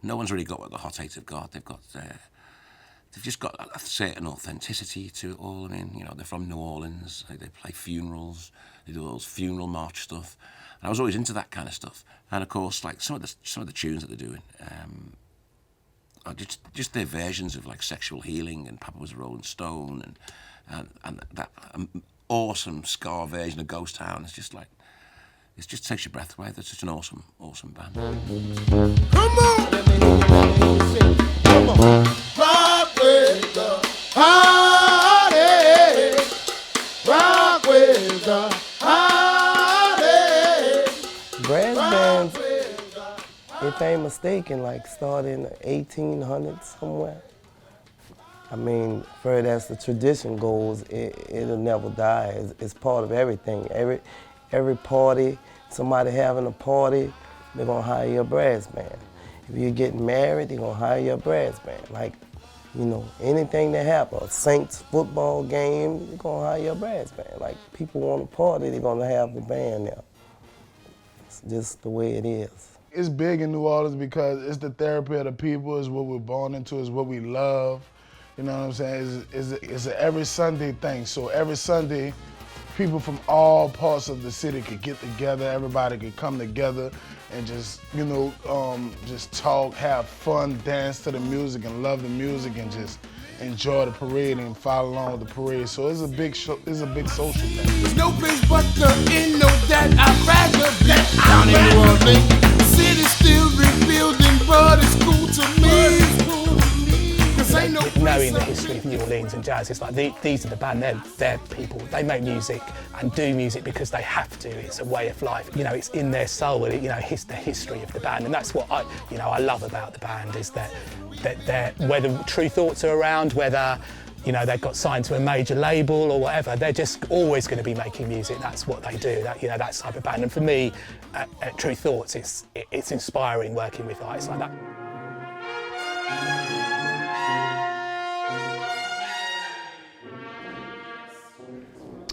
No one's really got what the Hot Eight have got. They've just got a certain authenticity to it all. I mean, you know, they're from New Orleans. They play funerals. They do all those funeral march stuff. And I was always into that kind of stuff. And of course, like some of the tunes that they're doing are just their versions of like Sexual Healing and Papa Was a Rolling Stone and that awesome ska version of Ghost Town. It's just like, it just takes your breath away. That's such an awesome band. Come on! Come on! Rock with the party! Rock with the party! Brass bands, if I ain't mistaken, like started in the 1800s somewhere. I mean, further as the tradition goes, it'll never die. It's part of everything. Every party, somebody having a party, they're gonna hire you a brass band. If you're getting married, they're gonna hire you a brass band. Like, you know, anything that happens, a Saints football game, they're gonna hire you a brass band. Like, people want a party, they're gonna have the band there. It's just the way it is. It's big in New Orleans because it's the therapy of the people, it's what we're born into, it's what we love. You know what I'm saying? It's an every Sunday thing. So every Sunday, people from all parts of the city could get together, everybody could come together and just, you know, just talk, have fun, dance to the music and love the music and just enjoy the parade and follow along with the parade. So it's a big show, it's a big social thing. There's no place but the end of that I'd rather that down in New Orleans. The city's still rebuilding, but it's cool to me. Knowing the history of New Orleans and jazz, it's like these are the band, they're people. They make music and do music because they have to. It's a way of life. You know, it's in their soul. You know, it's the history of the band, and that's what I love about the band is that whether True Thoughts are around, whether you know they've got signed to a major label or whatever, they're just always going to be making music. That's what they do. That type of band. And for me, at True Thoughts, it's inspiring working with artists like that.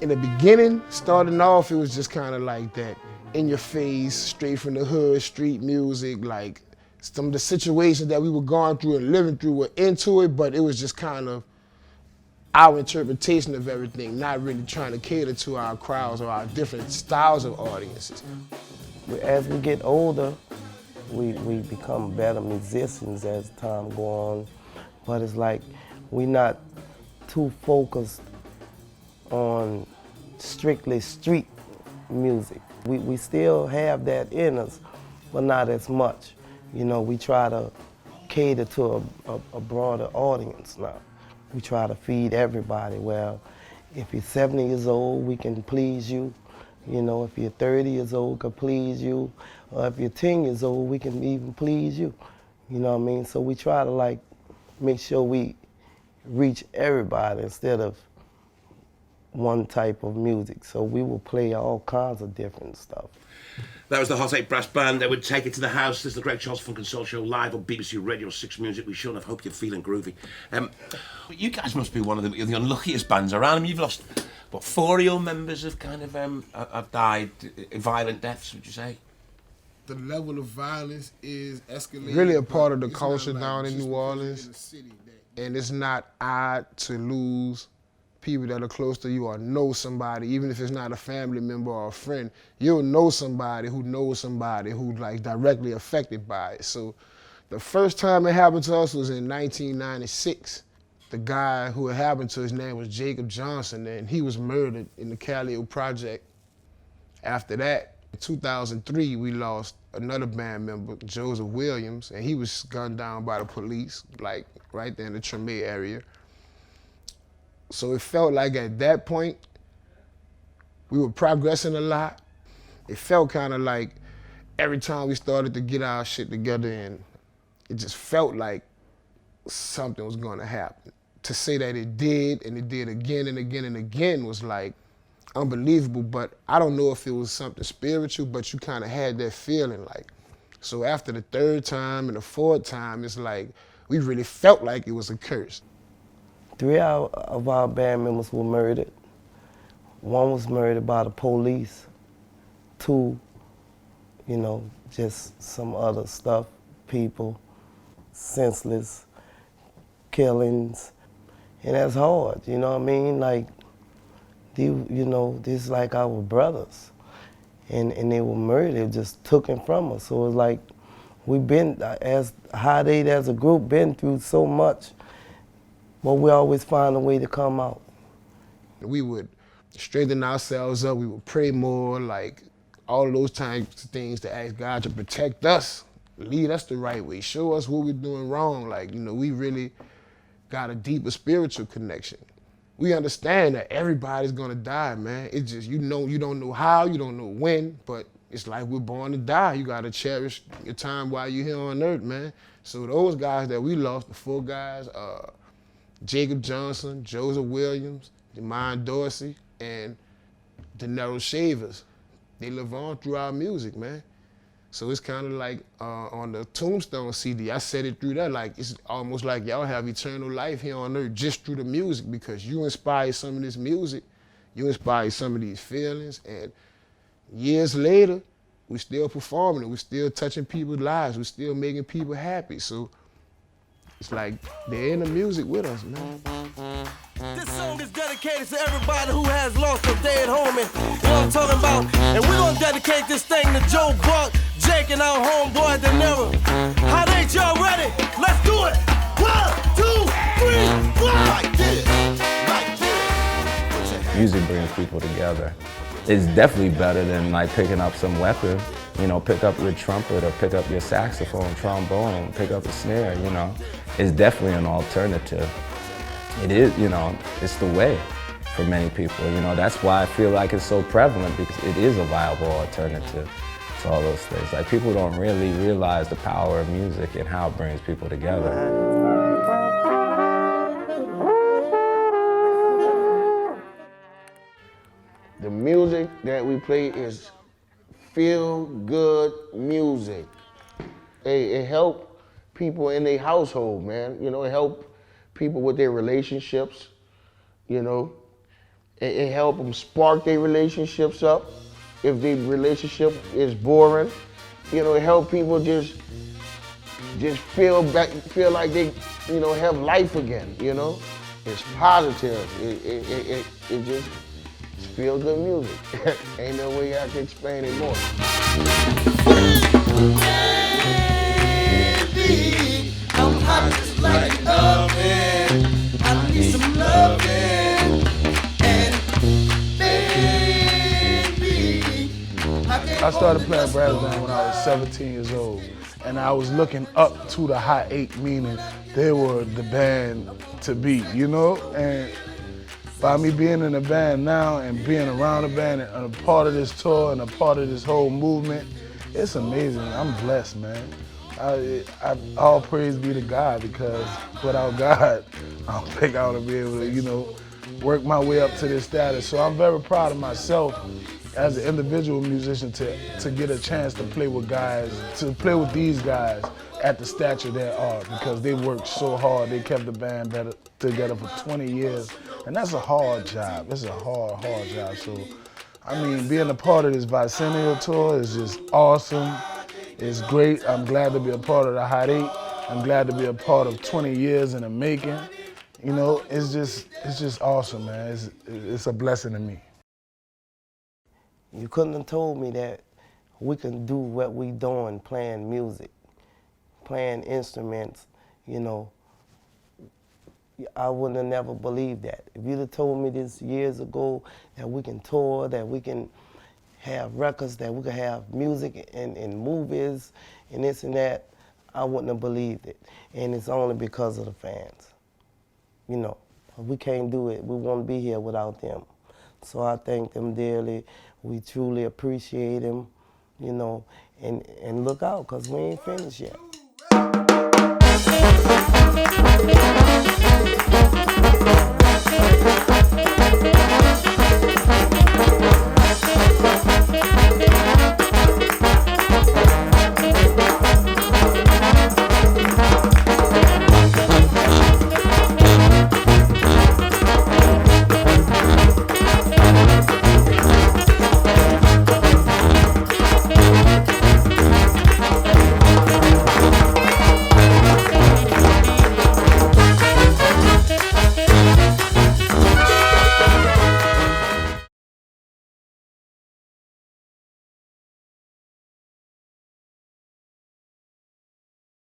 In the beginning, starting off, it was just kind of like that, in your face, straight from the hood, street music, like some of the situations that we were going through and living through were into it, but it was just kind of our interpretation of everything, not really trying to cater to our crowds or our different styles of audiences. As we get older, we become better musicians as time goes on, but it's like we're not too focused on strictly street music. We still have that in us, but not as much. You know, we try to cater to a broader audience now. We try to feed everybody. Well, if you're 70 years old, we can please you. You know, if you're 30 years old, we can please you. Or if you're 10 years old, we can even please you. You know what I mean? So we try to like make sure we reach everybody instead of one type of music. So we will play all kinds of different stuff. That was the Hot Eight Brass Band. They would take it to the house. This is the Greg Charles Funk and Soul Show live on BBC Radio 6 Music. We sure enough hope you're feeling groovy. You guys must be one of the unluckiest bands around. I mean, you've lost, what, 4 of your members have kind of have died violent deaths, would you say? The level of violence is escalating. Really a part of the culture down in New Orleans, and it's not odd to lose people that are close to you or know somebody, even if it's not a family member or a friend, you'll know somebody who like directly affected by it. So the first time it happened to us was in 1996. The guy who it happened to, his name was Jacob Johnson, and he was murdered in the Calliope Project. After that, in 2003, we lost another band member, Joseph Williams, and he was gunned down by the police, like right there in the Tremé area. So it felt like at that point, we were progressing a lot. It felt kind of like every time we started to get our shit together, and it just felt like something was gonna happen. To say that it did, and it did again and again and again was like unbelievable, but I don't know if it was something spiritual, but you kind of had that feeling like. So after the third time and the fourth time, it's like, we really felt like it was a curse. 3 of our band members were murdered. 1 was murdered by the police. 2, you know, just some other stuff, people. senseless killings, and that's hard, you know what I mean? Like, this is like our brothers, and they were murdered, they just took him from us. So it's like, we've been, as Hot 8 as a group, been through so much, but we always find a way to come out. We would straighten ourselves up, we would pray more, like all of those types of things to ask God to protect us, lead us the right way, show us what we're doing wrong. Like, we really got a deeper spiritual connection. We understand that everybody's gonna die, man. It's just, you don't know how, you don't know when, but it's like we're born to die. You gotta cherish your time while you're here on earth, man. So those guys that we lost, the 4 guys, Jacob Johnson, Joseph Williams, Demond Dorsey, and Denero Shavers, they live on through our music, man. So it's kind of like on the Tombstone CD, I said it through that, like it's almost like y'all have eternal life here on earth just through the music, because you inspired some of this music, you inspired some of these feelings, and years later, we still performing it, we still touching people's lives, we still making people happy. So it's like they're in the music with us, man. This song is dedicated to everybody who has lost a dead homie. You know what I'm talking about? And we're gonna dedicate this thing to Joe Buck, Jake, and our homeboy Denero. Hot 8, y'all ready? Let's do it! 1, 2, 3, 4! Like this, like this. Music brings people together. It's definitely better than like picking up some weapon. Pick up your trumpet or pick up your saxophone, trombone, pick up a snare, It's definitely an alternative. It is, it's the way for many people. That's why I feel like it's so prevalent, because it is a viable alternative to all those things. Like, people don't really realize the power of music and how it brings people together. The music that we play is feel-good music. It help people in their household, man. It help people with their relationships, It help them spark their relationships up. If their relationship is boring, it help people just feel like they, have life again, It's positive. It just feel good music. Ain't no way I can explain it more. Baby, I'm hot just like an oven. I need some loving. And baby, I started playing brass band when I was 17 years old, and I was looking up to the Hot 8, meaning they were the band to beat, And by me being in the band now and being around the band and a part of this tour and a part of this whole movement, it's amazing. I'm blessed, man. All praise be to God, because without God, I don't think I would be able to, work my way up to this status. So I'm very proud of myself as an individual musician to get a chance to play with these guys at the stature they are, because they worked so hard. They kept the band together for 20 years, and that's a hard job. It's a hard job. So, being a part of this bicentennial tour is just awesome. It's great. I'm glad to be a part of the Hot 8. I'm glad to be a part of 20 years in the making. It's just awesome, man. It's a blessing to me. You couldn't have told me that we can do what we doing, playing music, playing instruments, I wouldn't have never believed that. If you'd have told me this years ago, that we can tour, that we can have records, that we can have music and movies and this and that, I wouldn't have believed it. And it's only because of the fans. We can't do it. We won't be here without them. So I thank them dearly. We truly appreciate them, and look out, because we ain't finished yet.